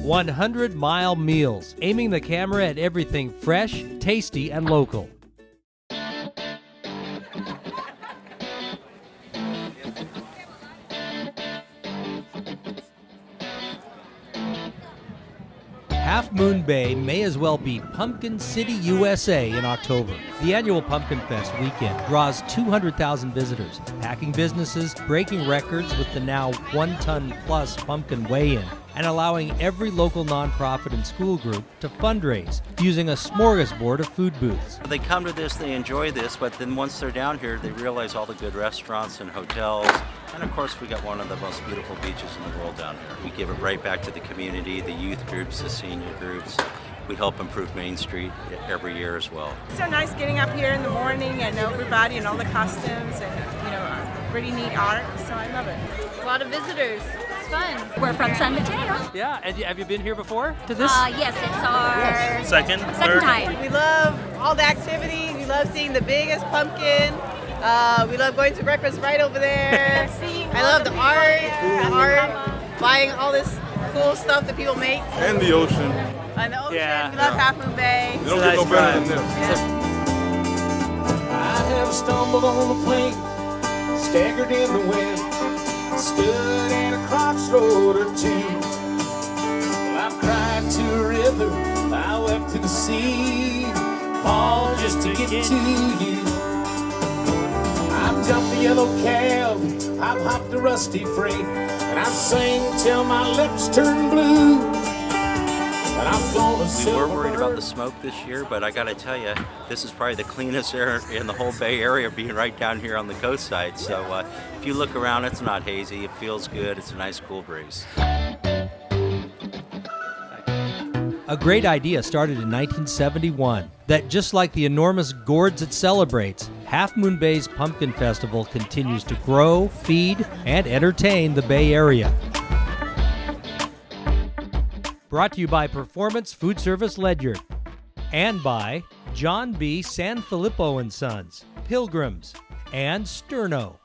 100-mile meals, aiming the camera at everything fresh, tasty, and local. Half Moon Bay may as well be Pumpkin City, USA in October. The annual Pumpkin Fest weekend draws 200,000 visitors, packing businesses, breaking records with the now 1-ton-plus pumpkin weigh-in, and allowing every local nonprofit and school group to fundraise using a smorgasbord of food booths. They come to this, they enjoy this, but then once they're down here, they realize all the good restaurants and hotels. And of course, we got one of the most beautiful beaches in the world down here. We give it right back to the community, the youth groups, the senior groups. We help improve Main Street every year as well. It's so nice getting up here in the morning and everybody and all the costumes and, pretty neat art, so I love it. A lot of visitors. It's fun. We're from San Mateo. Yeah, and have you been here before to this? Yes, it's our second time. We love all the activity. We love seeing the biggest pumpkin. We love going to breakfast right over there. I love the art, buying all this cool stuff that people make. And the ocean. And the ocean. Yeah. We love Half Moon Bay. You don't get no better than this. I have stumbled on a plane, staggered in the wind, stood at a crossroad or two. Well, I've cried to a river, I wept to the sea, all just to get to you. I've jumped the yellow cab, I've hopped the rusty freight, and I've sang till my lips turn blue. We were worried about the smoke this year, but I gotta tell you, this is probably the cleanest air in the whole Bay Area, being right down here on the coast side. So if you look around, it's not hazy, it feels good, it's a nice cool breeze. A great idea started in 1971, that just like the enormous gourds it celebrates, Half Moon Bay's Pumpkin Festival continues to grow, feed, and entertain the Bay Area. Brought to you by Performance Food Service Ledyard and by John B. Sanfilippo & Sons, Pilgrims, and Sterno.